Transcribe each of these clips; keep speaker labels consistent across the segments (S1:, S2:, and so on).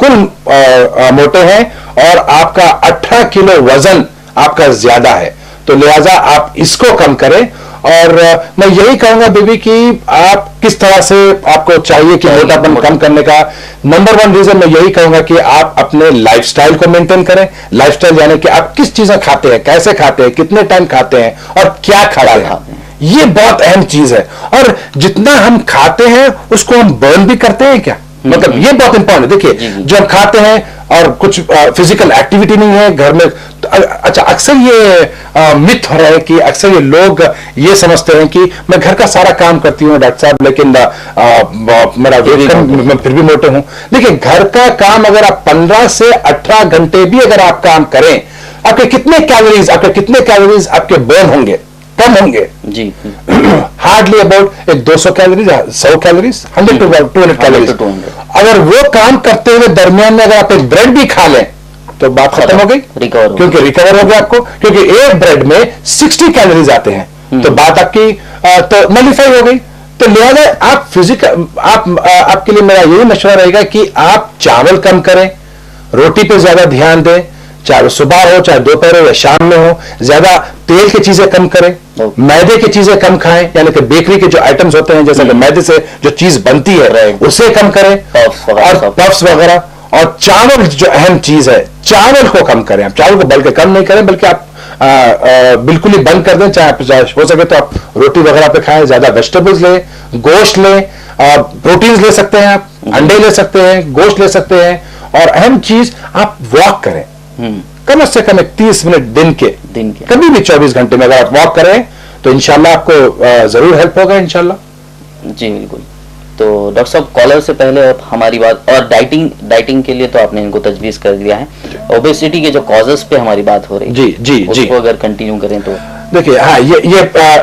S1: बिल्कुल मोटे हैं और आपका 18 किलो वजन आपका ज्यादा है, तो लिहाजा आप इसको कम करें। और मैं यही कहूंगा बेबी कि आप किस तरह से आपको चाहिए कि मोटापन कम करने का नंबर 1 रीजन मैं यही कहूंगा कि आप अपने लाइफस्टाइल को मेंटेन करें। लाइफस्टाइल यानी कि आप किस चीजें खाते हैं, कैसे खाते हैं, कितने टाइम खाते हैं और क्या खाते हैं, ये बहुत अहम चीज है। और जितना हम खाते हैं उसको हम बर्न भी करते हैं क्या, मतलब ये बहुत इंपॉर्टेंट है। देखिए जो हम खाते हैं और कुछ फिजिकल एक्टिविटी नहीं है घर में, तो अच्छा अक्सर ये मिथ हो रहा है कि अक्सर ये लोग ये समझते हैं कि मैं घर का सारा काम करती हूँ डॉक्टर साहब, लेकिन मेरा वेट कम, मैं फिर भी मोटे हूं। देखिए घर का काम अगर आप 15 से 18 घंटे भी अगर आप काम करें, आपके कितने कैलोरीज आपके बर्न होंगे, कम होंगे जी। Hardly about 200 calories, 100 calories, 100 to 200 calories. अगर वो काम करते हुए दरमियान में अगर आप एक ब्रेड भी खा लें तो बात खत्म हो गई, क्योंकि रिकवर हो गया आपको, क्योंकि एक ब्रेड में 60 कैलोरीज आते हैं, तो बात आपकी तो नलिफाई हो गई। तो लिहाजा आप फिजिकल आपके लिए मेरा यही मशवरा रहेगा कि आप चावल कम करें, रोटी पे ज्यादा ध्यान दें, चाहे सुबह हो चाहे दोपहर हो या शाम में हो, ज्यादा तेल की चीजें कम करें, मैदे की चीजें कम खाएं, यानी कि बेकरी के जो आइटम्स होते हैं जैसे कि मैदे से जो चीज बनती है उसे कम करें, और पफ्स वगैरह। और चावल जो अहम चीज है, चावल को कम करें। आप चावल को बल्कि कम नहीं करें, बल्कि आप बिल्कुल ही बंद कर दें। चाहे हो सके तो आप रोटी वगैरह पे खाएं, ज्यादा वेजिटेबल्स लें, गोश्त लें, प्रोटीन्स ले सकते हैं, आप अंडे ले सकते हैं, गोश्त ले सकते हैं। और अहम चीज आप वॉक करें, कम से कम 30 मिनट दिन के कभी भी 24 घंटे में अगर आप वॉक करें तो इंशाल्लाह आपको जरूर हेल्प होगा इंशाल्लाह।
S2: जी बिल्कुल। तो डॉक्टर साहब कॉलर से पहले हमारी बात, और डाइटिंग के लिए तो आपने इनको तजवीज़ कर दिया है, ओबेसिटी के जो कॉजेस पे हमारी बात हो रही है
S1: जी
S2: उसको अगर कंटिन्यू करें तो
S1: देखिए। हाँ, ये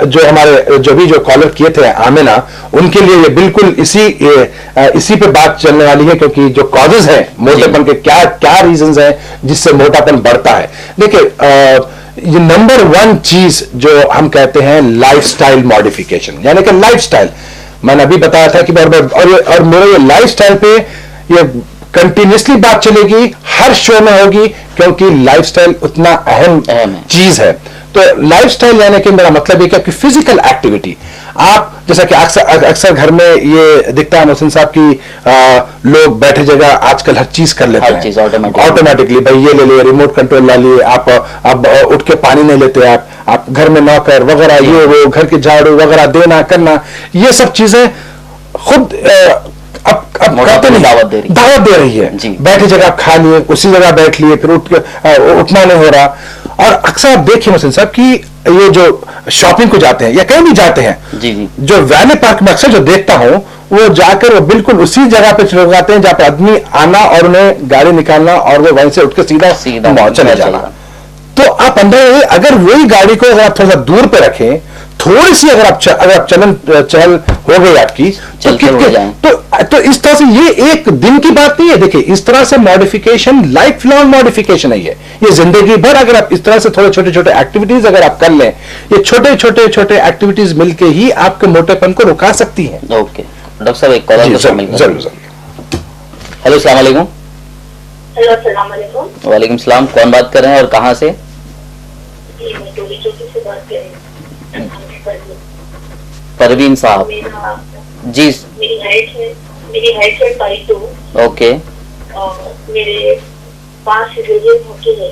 S1: जो हमारे जो कॉलर किए थे आमिना, उनके लिए ये बिल्कुल इसी पे बात चलने वाली है, क्योंकि जो कॉजेज हैं मोटेपन के, क्या रीजंस हैं जिससे मोटापन बढ़ता है। देखिए ये नंबर 1 चीज जो हम कहते हैं लाइफस्टाइल मॉडिफिकेशन, यानी कि लाइफस्टाइल मैंने अभी बताया था कि और मेरे ये लाइफस्टाइल पे ये कंटिन्यूसली बात चलेगी, हर शो में होगी, क्योंकि लाइफस्टाइल उतना अहम चीज है। तो लाइफस्टाइल यानी कि मेरा मतलब है कि फिजिकल एक्टिविटी, आप जैसा कि अक्सर घर में ये दिखता है मोहसिन साहब की लोग बैठे जगह आजकल हर चीज कर लेते हैं ऑटोमेटिकली। भाई ये ले लिए, रिमोट कंट्रोल ला लिए, आप अब उठ के पानी नहीं लेते, आप घर में नौकर वगैरह, ये वो घर के झाड़ू वगैरह देना करना, ये सब चीजें खुद अब करते नहीं, दावत दे रही है। बैठे जगह आप खा लिए, उसी जगह बैठ लिए, फिर उठना नहीं हो रहा। और अक्सर आप देखिए मोहसिन साहब कि ये जो शॉपिंग को जाते हैं या कहीं भी जाते हैं, जो वैले पार्क में अक्सर जो देखता हूं, वो जाकर वो बिल्कुल उसी जगह पे चले जाते हैं जहां पर आदमी आना और उन्हें गाड़ी निकालना और वो वहीं से उठ के सीधा चले जाना। तो आप अंदर अगर वही गाड़ी को अगर आप थोड़ा सा दूर पे रखें, थोड़ी सी अगर आप चल हो गई आपकी, तो इस तरह से ये एक दिन की बात नहीं है। देखिए इस तरह से मॉडिफिकेशन लाइफ लॉन्ग मॉडिफिकेशन है, ये जिंदगी भर अगर आप इस तरह से थोड़े छोटे एक्टिविटीज अगर आप कर लें, ये छोटे एक्टिविटीज मिलके ही आपके मोटेपन को रुका सकती हैं।
S2: ओके डॉक्टर साहब, एक कॉलर
S1: जरूर।
S2: हेलो अस्सलाम वालेकुम।
S3: हेलो अस्सलाम वालेकुम।
S2: वालेकुम सलाम, कौन बात कर रहे हैं और कहाँ से?
S3: जी मैं टोली चौकी से बात कर रही हूँ।
S2: परवीन साहब जी।
S3: मेरी हाइट है 5'2".
S2: ओके।
S3: और मेरे 5 सिजेरियन होके है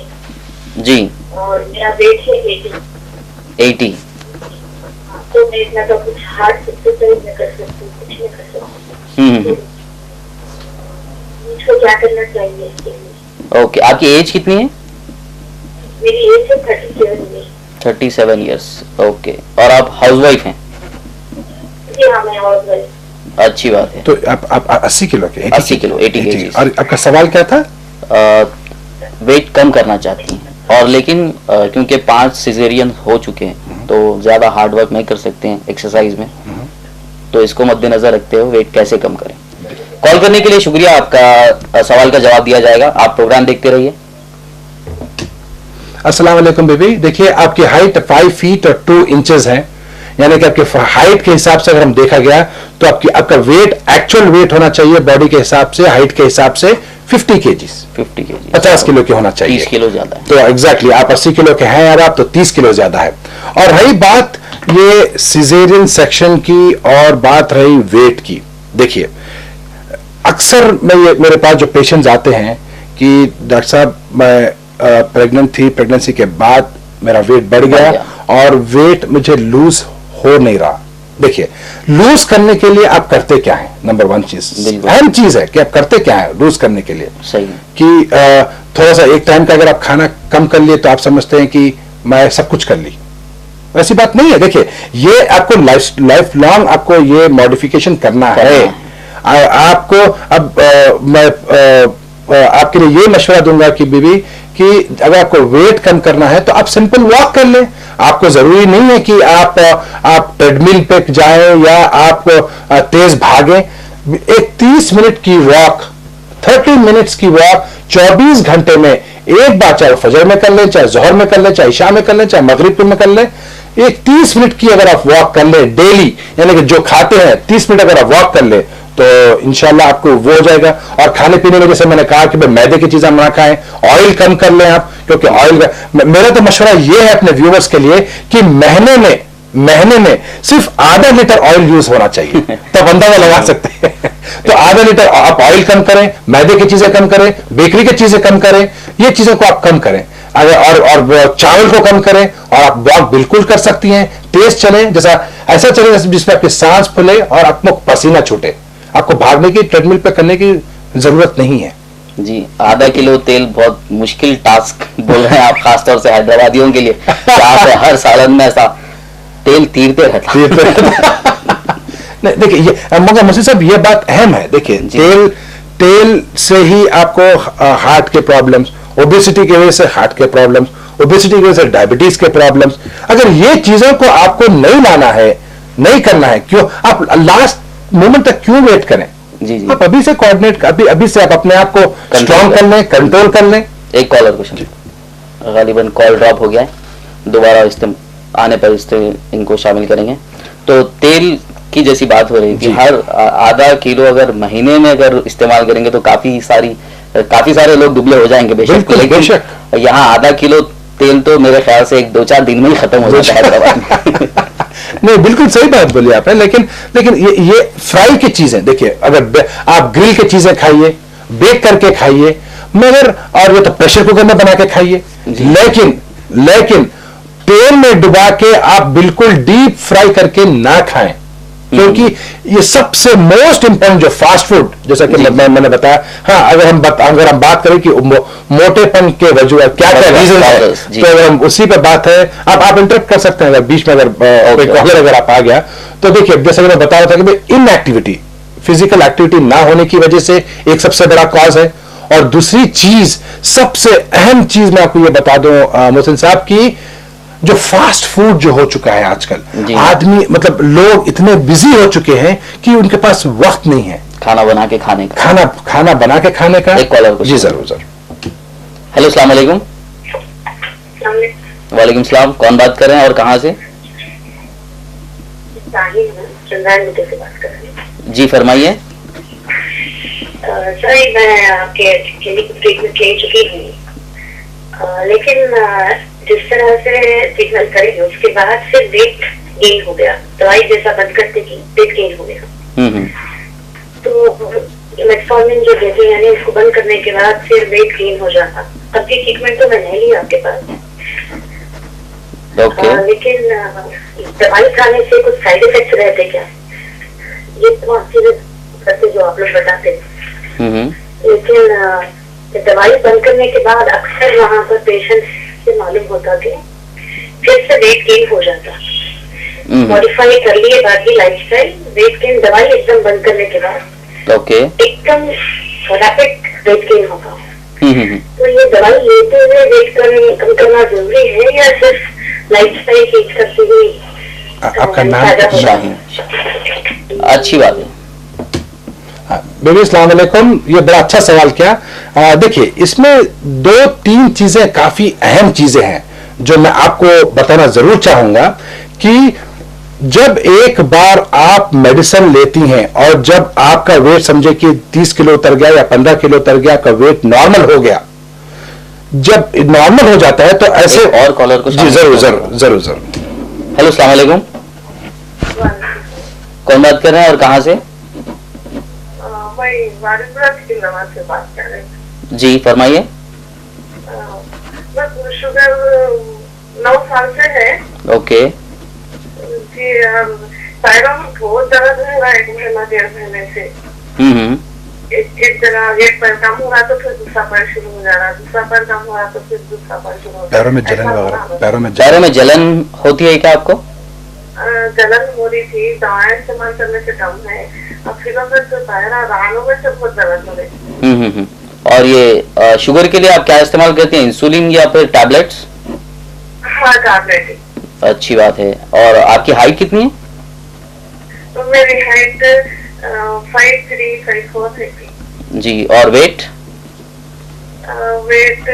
S2: जी, और
S3: मेरा वेट है 80। तो मैं इतना तो कुछ हार्ट एक्सरसाइज नहीं कर सकती, कुछ नहीं कर सकती। मुझको क्या करना चाहिए इसके लिए?
S2: ओके, आपकी एज कितनी है?
S3: मेरी एज है 37
S2: ईयर्स। ओके, और आप हाउसवाइफ हैं?
S3: जी हाँ, मैं हाउसवाइफ।
S2: अच्छी बात है।
S1: तो आप 80 किलो के
S2: 80 केजी।
S1: और आपका सवाल क्या था?
S2: वेट कम करना चाहती हैं, और लेकिन क्योंकि 5 सिजेरियन हो चुके हैं तो ज्यादा हार्ड वर्क नहीं कर सकते हैं एक्सरसाइज में, तो इसको मद्देनजर रखते हुए वेट कैसे कम करें? कॉल करने के लिए शुक्रिया, आपका सवाल का जवाब दिया जाएगा। आप प्रोग्राम देखते रहिए।
S1: अस्सलाम वालेकुम बेबी। देखिए आपकी हाइट 5 फीट और 2 इंचेस है, यानी कि आपके हाइट के हिसाब से अगर हम देखा गया तो आपका वेट, एक्चुअल वेट होना चाहिए बॉडी के हिसाब से, हाइट के हिसाब से 50 केजीज,
S2: 50 केजी,
S1: 50 किलो के होना चाहिए।
S2: 30 किलो ज्यादा है।
S1: तो एग्जैक्टली आप 80 किलो के हैं और आप तो 30 किलो ज्यादा है। और रही बात ये सिजेरियन सेक्शन की और बात रही वेट की, देखिए अक्सर मेरे पास जो पेशेंट्स आते हैं कि डॉक्टर साहब मैं प्रेग्नेंट थी, प्रेगनेंसी के बाद मेरा वेट बढ़ गया और वेट मुझे लूज हो नहीं रहा। देखिए लूज करने के लिए आप करते क्या है, नंबर 1 चीज, अहम चीज है कि आप करते क्या है लूज करने के लिए।
S2: सही
S1: कि थोड़ा सा एक टाइम का अगर आप खाना कम कर लिए तो आप समझते हैं कि मैं सब कुछ कर ली, ऐसी बात नहीं है। देखिए ये आपको लाइफ लॉन्ग आपको ये मॉडिफिकेशन करना है। आपको अब मैं आपके लिए ये मशवरा दूंगा कि बीबी कि अगर आपको वेट कम करना है तो आप सिंपल वॉक कर लें। आपको जरूरी नहीं है कि आप ट्रेडमिल पे जाएं या आप तेज भागें। एक 30 मिनट की वॉक, 30 मिनट्स की वॉक 24 घंटे में एक बार, चाहे फजर में कर लें, चाहे जोहर में कर लें, चाहे इशा में कर लें, चाहे मगरिब में कर लें, एक 30 मिनट की अगर आप वॉक कर लें डेली, यानी कि जो खाते हैं 30 मिनट अगर आप वॉक कर लें तो इंशाल्लाह आपको वो हो जाएगा। और खाने पीने में जैसे मैंने कहा कि भाई मैदे की चीजें ना खाएं, ऑयल कम कर लें आप, क्योंकि ऑयल मेरा तो मशवरा ये है अपने व्यूवर्स के लिए कि महीने में सिर्फ आधा लीटर ऑयल यूज होना चाहिए, तब अंदाजा लगा सकते हैं। तो आधा लीटर आप ऑयल कम करें, मैदे की चीजें कम करें, बेकरी की चीजें कम करें, ये चीजों को आप कम करें। और चावल को कम करें और आप वॉक बिल्कुल कर सकती हैं। तेज चलें, जैसा ऐसा चलें जिसमें आपकी सांस फूले और आपको पसीना छूटे। आपको भागने की, ट्रेडमिल पे करने की जरूरत नहीं है।
S2: जी, आधा किलो तेल बहुत मुश्किल टास्क बोल रहे हैं आप, खासतौर से हैदराबादियों के लिए, जहाँ पे हर सालन में ऐसा तेल तीरते रहता।
S1: नहीं देखिए ये मगर मुझे साहब ये बात अहम है। देखिए तेल से ही आपको हार्ट के प्रॉब्लम्स, ओबेसिटी की वजह से हार्ट के प्रॉब्लम्स, ओबेसिटी की वजह से डायबिटीज के प्रॉब्लम्स, अगर ये चीजों को आपको नहीं लाना है, नहीं करना है, क्यों आप लास्ट मोमेंट तक क्यों वेट करें?
S2: जी जी,
S1: आप अभी से कोऑर्डिनेट, अभी से आप अपने आप को स्ट्रॉन्ग कर लें, कंट्रोल कर लें।
S2: एक कॉलर क्वेश्चन, गालिबन कॉल ड्रॉप हो गया है, दोबारा आने पर इनको शामिल करेंगे। तो तेल की जैसी बात हो रही थी, हर आधा किलो अगर महीने में अगर इस्तेमाल करेंगे तो काफी सारे लोग दुबले हो जाएंगे बेशक, लेकिन यहाँ आधा किलो तेल तो मेरे ख्याल से 1-2-4 दिन में ही खत्म हो जाता है हैदराबाद।
S1: नहीं बिल्कुल सही बात बोली आपने, लेकिन ये फ्राई की चीजें, देखिए अगर आप ग्रिल की चीजें खाइए, बेक करके खाइए, मगर और ये तो प्रेशर कुकर में बना के खाइए, लेकिन तेल में डुबा के आप बिल्कुल डीप फ्राई करके ना खाएं, क्योंकि ये सबसे मोस्ट इंपॉर्टेंट जो फास्ट फूड, जैसा कि मैंने बताया। हाँ, अगर हम बात करें कि मोटेपन के वजह क्या रीजन है, तो अगर हम उसी पे बात है, आप इंटरप्ट कर सकते हैं अगर बीच में अगर कॉलर अगर आप आ गया तो। देखिए जैसे मैं बता रहा था कि इनएक्टिविटी, फिजिकल एक्टिविटी ना होने की वजह से एक सबसे बड़ा कॉज है। और दूसरी चीज, सबसे अहम चीज मैं आपको ये बता दूं मोहसिन साहब की, जो फास्ट फूड जो हो चुका है आजकल, आदमी मतलब लोग इतने बिजी हो चुके हैं कि उनके पास वक्त नहीं है
S2: खाना बना के खाने का,
S1: खाना बना के खाने का।
S2: एक कॉलर,
S1: जी जरूर।
S2: हेलो, अस्सलाम वालेकुम। वालेकुम सलाम, कौन बात कर रहे हैं और कहाँ से? जी फरमाइए।
S3: सर मैं आपके क्लिनिक ट्रीटमेंट ले चुकी हूँ, लेकिन जिस तरह से ट्रीटमेंट करेंगे उसके बाद फिर वेट गेन हो गया, दवाई जैसा बंद करते की वेट गेन हो गया। तो मेटफॉर्मिन जो देते हैं, यानी इसको बंद करने के बाद फिर वेट गेन हो जाता। अब की ट्रीटमेंट तो मैं नहीं ली आपके पास, लेकिन दवाई खाने से कुछ साइड इफेक्ट्स रहते क्या? ये तमाम चीजें करते जो आप लोग बताते, लेकिन दवाई बंद करने के बाद अक्सर वहाँ पर पेशेंट से मालूम होता कि फिर से वेट गेन हो जाता। मॉडिफाई कर लिए बाकी लाइफस्टाइल, वेट गेन दवाई एकदम बंद करने के बाद एकदम रैपिड वेट गेन होगा। तो ये दवाई लेते हुए वेट कम करना जरूरी है या सिर्फ लाइफस्टाइल चेंज करते हुए?
S1: आपका नाम?
S2: अच्छी बात है
S1: बेबी, अस्सलाम वालेकुम। ये बड़ा अच्छा सवाल किया। देखिए इसमें 2-3 चीजें काफी अहम चीजें हैं जो मैं आपको बताना जरूर चाहूंगा कि जब एक बार आप मेडिसिन लेती हैं और जब आपका वेट समझे कि 30 किलो उतर गया या 15 किलो उतर गया, आपका वेट नॉर्मल हो गया, जब नॉर्मल हो जाता है तो ऐसे
S2: और कॉलर को
S1: जी जरूर जरूर जरूर जरूर।
S2: हेलो, अस्सलाम वालेकुम, कौन बात कर रहे हैं और कहाँ से?
S3: से बात कर रही हूँ।
S2: जी फरमाइए।
S3: शुगर 9 साल से है।
S2: ओके
S3: जी, पैरों में बहुत दर्द है, 1 महीना 1.5 महीने से। एक जगह एक पैर कम हो रहा तो फिर दूसरा पैर शुरू हो जा रहा, दूसरा पैर कम हो रहा तो फिर दूसरा पैर शुरू हो,
S1: पैरों में जलन वगैरह,
S2: पैरों में जलन होती है क्या आपको?
S3: जलन हो रही थी, दवाएं इस्तेमाल करने से कम है, अब फिर रानों में से बहुत दर्द हो रही।
S2: और ये शुगर के लिए आप क्या इस्तेमाल करते हैं, इंसुलिन या फिर टैबलेट्स?
S3: हाँ, टैबलेट।
S2: अच्छी बात है। और आपकी हाइट कितनी है?
S3: तो मेरी हाइट 5'3", 5'4" है
S2: जी। और वेट?
S3: वेट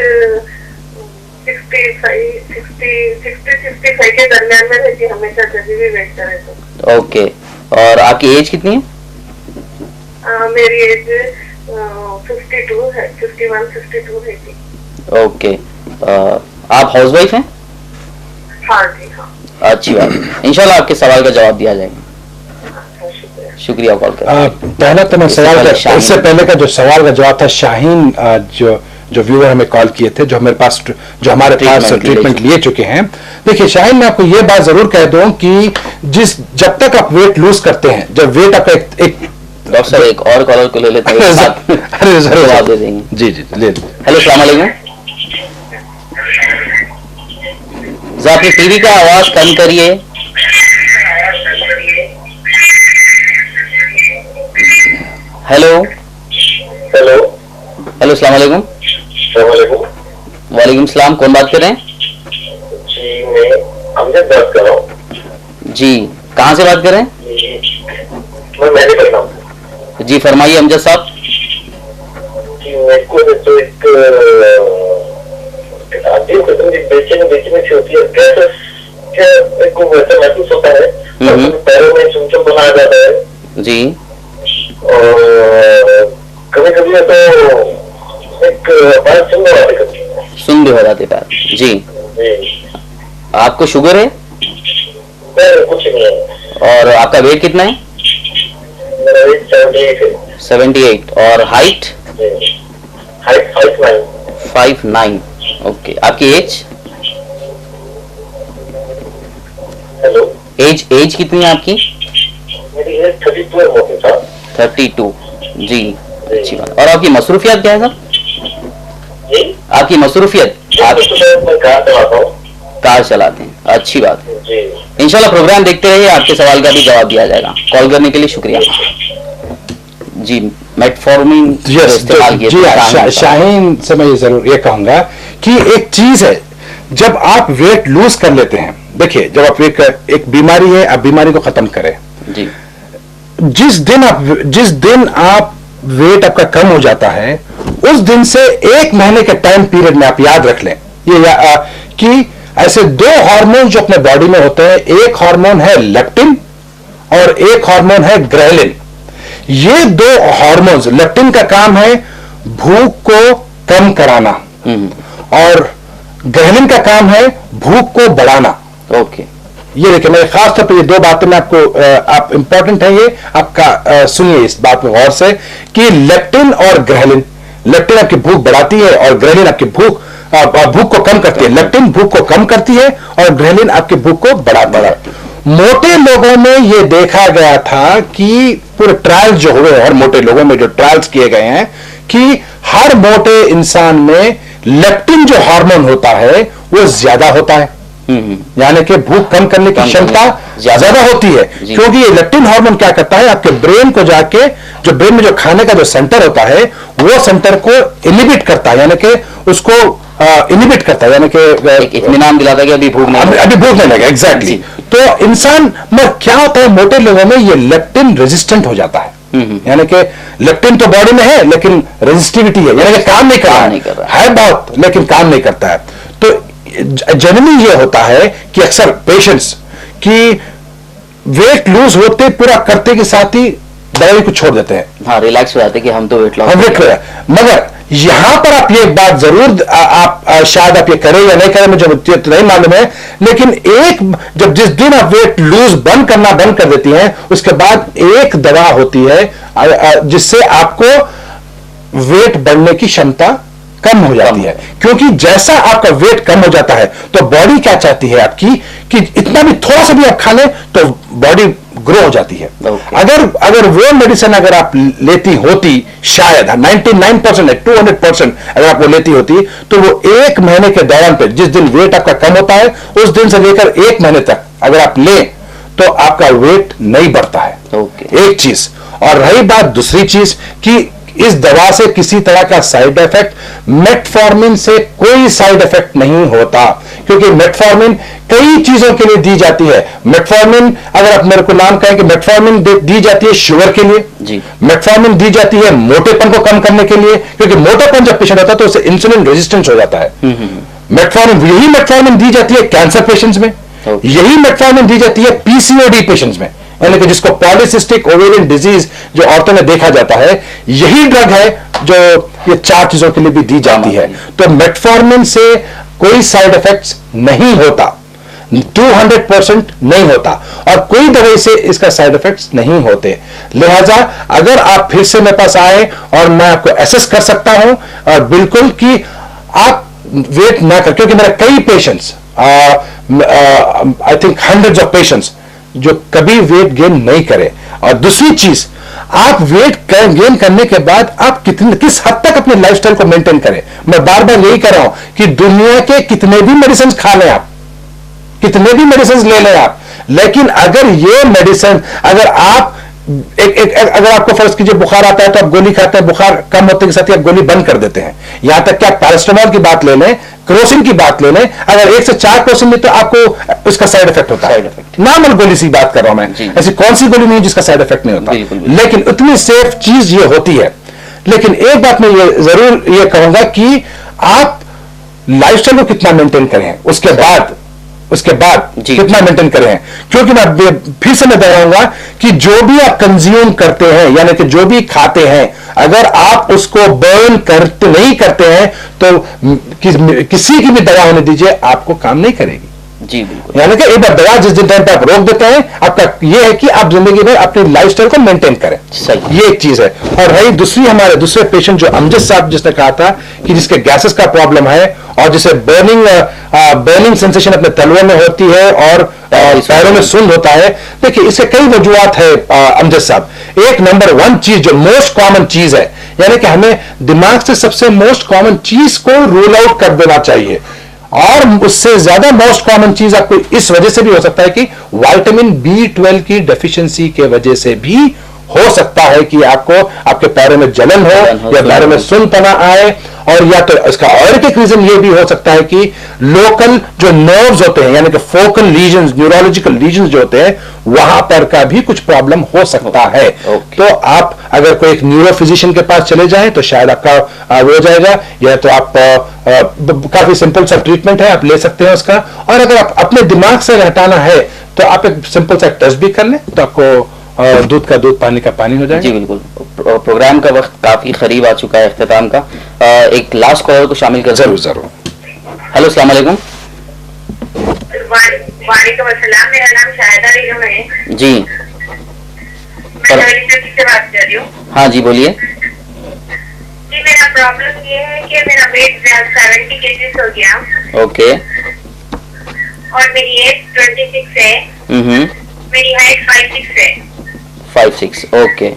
S3: 65 के दरमियान में रहती हमेशा, जब भी वेट करे तो।
S2: ओके। और आपकी एज कितनी है?
S3: मेरी एज 52 है, 51-52 है।
S2: ओके। आप हाउसवाइफ हैं?
S3: हाँ जी, हाँ।
S2: अच्छी बात है, इंशाल्लाह आपके सवाल का जवाब दिया जाएगा। शुक्रिया कॉल करने।
S1: पहला तो मैं सवाल का, इससे पहले का जो सवाल का जवाब था शाहीन, जो व्यूअर हमें कॉल किए थे, जो हमारे पास ट्रीटमेंट लिए चुके हैं। देखिए शाहीन, मैं आपको ये बात जरूर कह दूं कि जब तक आप वेट लूज करते हैं, जब वेट आपका एक
S2: डॉक्टर साहब एक और कॉलर को ले लेते हैं,
S1: अरे जरूर
S2: जवाब दे देंगे।
S1: जी जी ले।
S2: हेलो, अस्सलाम वालेकुम। अपनी टीवी का आवाज कम करिए। हेलो
S4: हेलो
S2: हेलो, अस्सलाम वालेकुम। वालेकुम सलाम, कौन बात कर रहे हैं?
S4: जी, मैं अमजद बात कर रहा हूँ।
S2: जी, कहाँ से बात कर रहे हैं?
S4: मैं मेडिकल कर रहा हूँ।
S2: जी फरमाइए अमजद साहब।
S4: जी, मेरे को तो एक बेचने से होती है, गैसेस क्या मेरे को वैसा महसूस होता है, पैरों में चुमचुम बनाया जाता है
S2: जी,
S4: और कभी कभी तो एक बात सुन भी हो जाती
S2: पैर। जी। आपको शुगर है?
S4: कुछ नहीं है।
S2: और आपका वेट कितना है?
S4: मेरा वेट 78 है।
S2: 78। और हाइट?
S4: हाइट
S2: 5'9". ओके। आपकी एज?
S4: हेलो,
S2: एज कितनी है आपकी?
S4: मेरी एज 32 है मोहसिन साहब।
S2: 32। जी, अच्छी बात। और आपकी मसरूफियत क्या है सर? आपकी मसरूफियत? आप
S4: मैं कार चलाता हूँ।
S2: कार चलाते हैं, अच्छी बात है।
S4: जी,
S2: इंशाल्लाह प्रोग्राम देखते रहिए, आपके सवाल का भी जवाब दिया जाएगा। कॉल करने के लिए शुक्रिया। जी, मेटफॉर्मिन इस्तेमाल किया।
S1: जी, शाहीन से मैं ये जरूर ये कहूंगा कि एक चीज है, जब आप वेट लूज कर लेते हैं, देखिए जब आप एक बीमारी है, आप बीमारी को खत्म करें। जी, जिस दिन आप वेट आपका कम हो जाता है, उस दिन से 1 महीने के टाइम पीरियड में आप याद रख लें कि ऐसे 2 हार्मोन जो अपने बॉडी में होते हैं, एक हार्मोन है लेप्टिन और एक हार्मोन है ग्रेलिन। ये 2 हार्मोन्स, लेप्टिन का काम है भूख को कम कराना और ग्रेलिन का काम है भूख को बढ़ाना।
S2: ओके।
S1: ये देखिए, मैं खास तौर पे ये 2 बातें मैं आप इंपॉर्टेंट है ये आपका, सुनिए इस बात में गौर से कि लेप्टिन और ग्रेलिन, लेप्टिन आपकी भूख बढ़ाती है और ग्रेलिन आपकी भूख को कम करती है। लेप्टिन भूख को कम करती है और ग्रेलिन आपकी भूख को बढ़ाती है। मोटे लोगों में ये देखा गया था कि पूरे ट्रायल्स जो हुए और मोटे लोगों में जो ट्रायल्स किए गए हैं कि हर मोटे इंसान में लेप्टिन जो हार्मोन होता है वो ज्यादा होता है, यानी कि भूख कम करने की क्षमता ज्यादा होती है, क्योंकि ये लेप्टिन हार्मोन क्या करता है, आपके ब्रेन को जाके, जो ब्रेन में जो खाने का जो सेंटर होता है वो सेंटर को इनिबिट करता है, यानी कि उसको इनिबिट करता है, यानी कि
S2: इत्मीनान दिलाता है कि अभी भूख
S1: नहीं लगेगा। एग्जैक्टली। तो इंसान में क्या होता है, मोटे लोगों में ये लेप्टिन रेजिस्टेंट हो जाता है, यानी कि लेप्टिन तो बॉडी में है लेकिन रेजिस्टिविटी है, यानी कि काम नहीं कर रहा है बहुत, लेकिन काम नहीं करता है। तो जनरली ये होता है कि अक्सर पेशेंट्स की वेट लूज होते पूरा करते के साथ ही दवाई को छोड़ देते हैं।
S2: हाँ, रिलैक्स हो जाते हैं कि हम तो वेट लॉस।
S1: मगर यहां पर आप ये बात जरूर आप शायद आप ये करें या नहीं करें, मुझे तो नहीं मालूम है, लेकिन एक जब जिस दिन आप वेट लूज करना बंद कर देती हैं, उसके बाद एक दवा होती है जिससे आपको वेट बढ़ने की क्षमता कम हो जाती है। क्योंकि जैसा आपका वेट कम हो जाता है तो बॉडी क्या चाहती है आपकी कि इतना भी थोड़ा सा भी आप खा लें तो बॉडी ग्रो हो जाती है। अगर वो मेडिसिन अगर आप लेती होती, शायद 99% 200% अगर आप वो लेती होती, तो वो एक महीने के दौरान पे जिस दिन वेट आपका कम होता है उस दिन से लेकर एक महीने तक अगर आप लें तो आपका वेट नहीं बढ़ता है। एक चीज। और रही बात दूसरी चीज कि इस दवा से किसी तरह का साइड इफेक्ट, मेटफॉर्मिन से कोई साइड इफेक्ट नहीं होता, क्योंकि मेटफॉर्मिन कई चीजों के लिए दी जाती है। मेटफॉर्मिन अगर आप मेरे को नाम कहें कि मेटफॉर्मिन दी जाती है शुगर के लिए जी। मेटफॉर्मिन दी जाती है मोटेपन को कम करने के लिए, क्योंकि मोटापन जब पेशेंट होता है तो उसे इंसुलिन रेजिस्टेंस हो जाता है। यही मेटफॉर्मिन दी जाती है कैंसर पेशेंट्स में, यही मेटफॉर्मिन दी जाती है पीसीओडी पेशेंट्स में, यानी कि जिसको पॉलिसिस्टिक ओवेरियन डिजीज जो औरतों में देखा जाता है, यही ड्रग है जो ये 4 चीजों के लिए भी दी जाती है। तो मेटफॉर्मिन से कोई साइड इफेक्ट्स नहीं होता, 200% नहीं होता, और कोई दवाई से इसका साइड इफेक्ट्स नहीं होते। लिहाजा अगर आप फिर से मेरे पास आए और मैं आपको एसेस कर सकता हूं और बिल्कुल कि आप वेट ना कर, क्योंकि मेरे कई patients I think hundreds of patients जो कभी वेट गेन नहीं करे। और दूसरी चीज, आप वेट गेन करने के बाद आप किस हद तक अपने लाइफस्टाइल को मेंटेन करें। मैं बार बार यही कर रहा हूं कि दुनिया के कितने भी मेडिसिन खा लें आप, कितने भी मेडिसिन ले लें आप, लेकिन अगर ये मेडिसिन अगर आप अगर आपको फर्ज कीजिए बुखार आता है तो आप गोली खाते हैं, बुखार कम होते के साथ ही आप गोली बंद कर देते हैं। यहां तक कि आप पैरास्टामोल की बात ले लें, क्रोसिन की बात ले लें, अगर 1 से 4 क्रोसिन में तो आपको उसका साइड इफेक्ट होता है। नॉर्मल गोली से बात कर रहा हूं मैं, ऐसी कौन सी गोली नहीं जिसका साइड इफेक्ट नहीं होता, लेकिन उतनी सेफ चीज ये होती है। लेकिन एक बात मैं ये जरूर ये कहूंगा कि आप लाइफस्टाइल को कितना मेंटेन करें, उसके बाद कितना मेंटेन करें, क्योंकि मैं फिर से मैं दोहराऊंगा कि जो भी आप कंज्यूम करते हैं, यानी कि जो भी खाते हैं, अगर आप उसको बर्न करते नहीं करते हैं तो किसी की भी दवा होने दीजिए आपको काम नहीं करेगी जी। बिल्कुल। यानी कि एक बार दवा जिस दिन टाइम पे आप रोक देते हैं, आपका यह है कि आप जिंदगी में अपनी लाइफस्टाइल को मेंटेन करें। सही, ये एक चीज है। और रही दूसरी, हमारे दूसरे पेशेंट जो अमजद साहब जिसने कहा था कि जिसके गैसेस का प्रॉब्लम है और जिसे बर्निंग सेंसेशन अपने तलवे में होती है और पैरों में सुंद होता है। देखिए, इसके कई वजूहत है अमजद साहब। एक नंबर 1 चीज जो मोस्ट कॉमन चीज है, यानी कि हमें दिमाग से सबसे मोस्ट कॉमन चीज को रूल आउट कर देना चाहिए। और उससे ज्यादा मोस्ट कॉमन चीज आपको इस वजह से भी हो सकता है कि विटामिन B12 की डेफिशिएंसी के वजह से भी हो सकता है कि आपको आपके पैरों में जलन हो या पैरों में सुनपना आए, और या तो इसका और एक रीजन ये भी हो सकता है कि लोकल जो नर्व्स होते हैं, यानी कि फोकल लीजन्स, न्यूरोलॉजिकल लीजन्स जो होते हैं, वहां पर का भी कुछ प्रॉब्लम हो सकता है। तो आप अगर कोई एक न्यूरो फिजिशियन के पास चले जाएं तो शायद आपका वो हो जाएगा, या तो आप काफी सिंपल सा ट्रीटमेंट है, आप ले सकते हैं उसका। और अगर आप अपने दिमाग से हटाना है तो आप एक सिंपल सा टेस्ट भी कर लें तो आपको दूध का दूध, पानी का पानी हो जाएगा।
S2: जी बिल्कुल। प्रोग्राम का वक्त काफी करीब आ चुका है इख्तिताम का। एक लास्ट कॉलर को शामिल कर
S1: जरूर।
S2: हेलो, अस्सलाम वालेकुम।
S3: वालेकुम अस्सलाम, मेरा नाम शाहिदा बेगम है
S2: जी।
S3: मैं से बात कर रही हूँ।
S2: हाँ जी, बोलिए।
S3: जी, मेरा प्रॉब्लम ये है कि मेरा वेट 70 kg हो गया।
S2: ओके।
S3: और मेरी एज 26 है। मेरी हाइट 5'6" है।
S2: 5'6", ओके।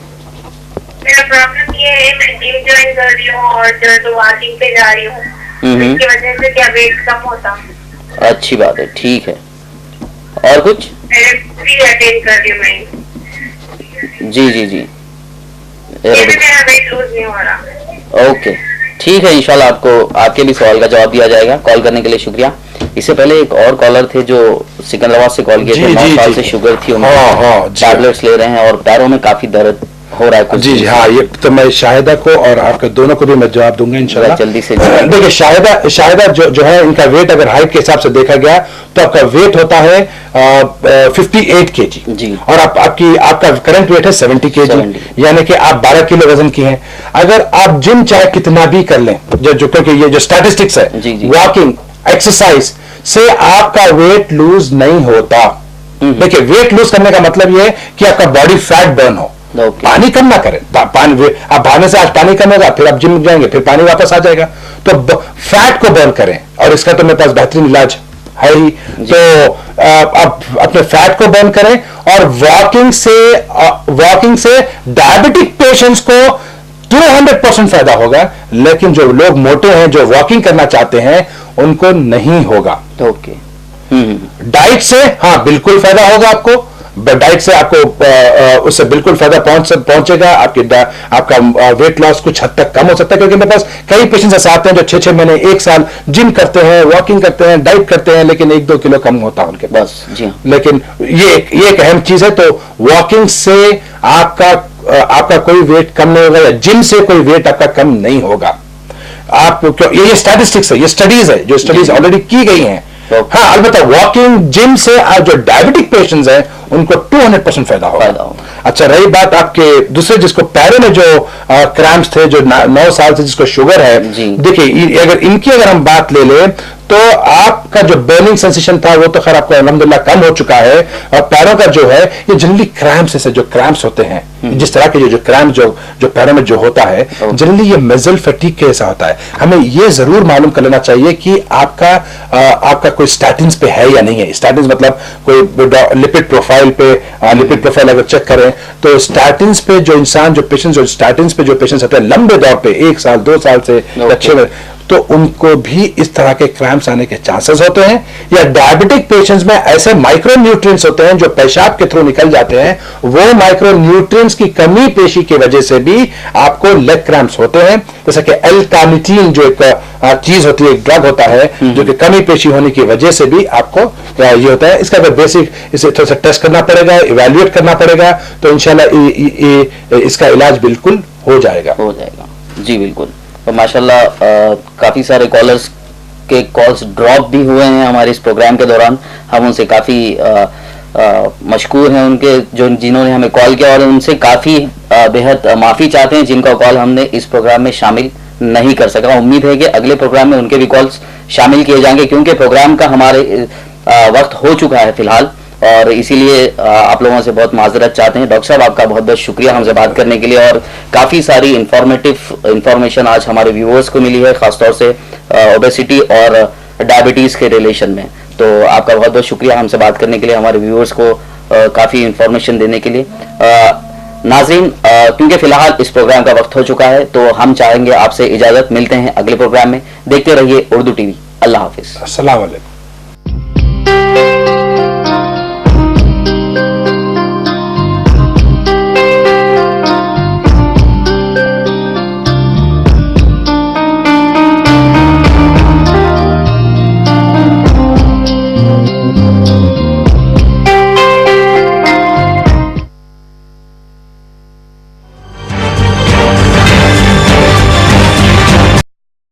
S3: मेरा प्रॉब्लम ये है, मैं जिम ज्वाइन कर रही हूँ और जो वॉकिंग पे जा रही हूँ, इसकी वजह से क्या वेट कम होता।
S2: अच्छी बात है, ठीक है। और कुछ?
S3: अटेंड कर रही हूँ मैं।
S2: जी।
S3: मेरा वेट लूज नहीं हो रहा।
S2: ओके, ठीक है। इंशाल्लाह आपको आपके भी सवाल का जवाब दिया जाएगा। कॉल करने के लिए शुक्रिया। इससे पहले एक और कॉलर थे जो सिकंदराबाद से कॉल किए थे। 9 साल से शुगर थी, उन्होंने टैबलेट्स ले रहे हैं और पैरों में काफी दर्द हो रहा है कुछ।
S1: जी जी हाँ, ये तो मैं शाहिदा को और आपके दोनों को भी मैं जवाब दूंगा इंशाल्लाह
S2: जल्दी से।
S1: देखिए शाहिदा जो है, इनका वेट अगर हाइट के हिसाब से देखा गया तो आपका वेट होता है 58 kg
S2: जी,
S1: और आपका करंट वेट है 70 kg, यानी कि आप 12 किलो वजन की हैं। अगर आप जिम चाहे कितना भी कर लें, जो क्योंकि ये जो स्टैटिस्टिक्स है, वॉकिंग एक्सरसाइज से आपका वेट लूज नहीं होता। देखिए वेट लूज करने का मतलब ये है कि आपका बॉडी फैट बर्न हो, पानी कम ना करें। पानी आप भागने से आज पानी कम होगा, फिर आप जिम जाएंगे, फिर पानी वापस आ जाएगा। तो फैट को बर्न करें, और इसका तो मेरे पास बेहतरीन इलाज है ही। तो आप अपने फैट को बर्न करें, और वॉकिंग से डायबिटिक पेशेंट्स को 200% फायदा होगा, लेकिन जो लोग मोटे हैं, जो वॉकिंग करना चाहते हैं, उनको नहीं होगा।
S2: ओके।
S1: डाइट से हाँ बिल्कुल फायदा होगा आपको, डाइट से आपको उससे बिल्कुल फायदा पहुंचेगा। आपका वेट लॉस कुछ हद तक कम हो सकता है, क्योंकि मेरे पास कई पेशेंट्स ऐसे आते हैं जो 6-6 महीने 1 साल जिम करते हैं, वॉकिंग करते हैं, डाइट करते हैं, लेकिन 1-2 किलो कम होता है उनके पास।
S2: जी।
S1: लेकिन ये एक अहम चीज है। तो वॉकिंग से आपका कोई वेट कम नहीं होगा, या जिम से कोई वेट आपका कम नहीं होगा। आप ये स्टैटिस्टिक्स है, ये स्टडीज है, जो स्टडीज ऑलरेडी की गई हैं। हाँ, अलबत्ता वॉकिंग जिम से जो डायबिटिक पेशेंट्स हैं उनको 200% फायदा होगा। अच्छा, रही बात आपके दूसरे, जिसको पैरों में जो क्रैम्प्स थे, जो 9 साल से जिसको शुगर है, देखिए अगर हम बात ले ले तो आपका जो बर्निंग सेंसेशन था वो तो खैर आपको अल्हम्दुलिल्लाह कम हो चुका है। और पैरों का जो है, ये जनरली क्रैम्प्स है, जो क्रैम्प्स होते हैं, जिस तरह के जो क्रैम्प जो पैरों में जो होता है, जनरली ये मेजल फटीग के ऐसा होता है। हमें ये जरूर मालूम कर लेना चाहिए कि आपका कोई स्टैटिन्स पे है या नहीं है। स्टैटिन्स मतलब कोई लिपिड प्रोफाइल अगर चेक करें तो स्टैटिन्स पे जो स्टैटिन्स पे जो पेशेंट्स होते हैं लंबे दौर पे 1 साल 2 साल से अच्छे, तो उनको भी इस तरह के क्रैम्प्स आने के चांसेस होते हैं। या डायबिटिक पेशेंट्स में ऐसे माइक्रो न्यूट्रिएंट्स होते हैं जो पेशाब के थ्रू निकल जाते हैं, वो माइक्रो न्यूट्रिएंट्स की कमी पेशी की वजह से भी आपको लेग क्रैम्प्स होते हैं। जैसे कि L-कार्निटीन जो एक चीज होती है, एक ड्रग होता है, जो कि कमी पेशी होने की वजह से भी आपको ये होता है। इसका बेसिक इसे थोड़ा सा टेस्ट करना पड़ेगा, इवैल्यूएट करना पड़ेगा, तो इंशाल्लाह इसका इलाज बिल्कुल हो जाएगा।
S2: जी बिल्कुल। तो माशाल्लाह काफ़ी सारे कॉलर्स के कॉल्स ड्रॉप भी हुए हैं हमारे इस प्रोग्राम के दौरान। हम उनसे काफ़ी मशकूर हैं उनके जिन्होंने हमें कॉल किया, और उनसे काफ़ी बेहद माफ़ी चाहते हैं जिनका कॉल हमने इस प्रोग्राम में शामिल नहीं कर सका। उम्मीद है कि अगले प्रोग्राम में उनके भी कॉल्स शामिल किए जाएंगे, क्योंकि प्रोग्राम का हमारे वक्त हो चुका है फिलहाल, और इसीलिए आप लोगों से बहुत माजरत चाहते हैं। डॉक्टर साहब, आपका बहुत बहुत शुक्रिया हमसे बात करने के लिए, और काफ़ी सारी इंफॉर्मेशन आज हमारे व्यूअर्स को मिली है, ख़ासतौर से ओबेसिटी और डायबिटीज़ के रिलेशन में। तो आपका बहुत बहुत शुक्रिया हमसे बात करने के लिए, हमारे व्यूअर्स को काफ़ी इंफॉर्मेशन देने के लिए। नाज़रीन, क्योंकि फ़िलहाल इस प्रोग्राम का वक्त हो चुका है, तो हम चाहेंगे आपसे इजाज़त। मिलते हैं अगले प्रोग्राम में। देखते रहिए उर्दू TV। अल्लाह हाफिज़।
S1: अस्सलाम वालेकुम।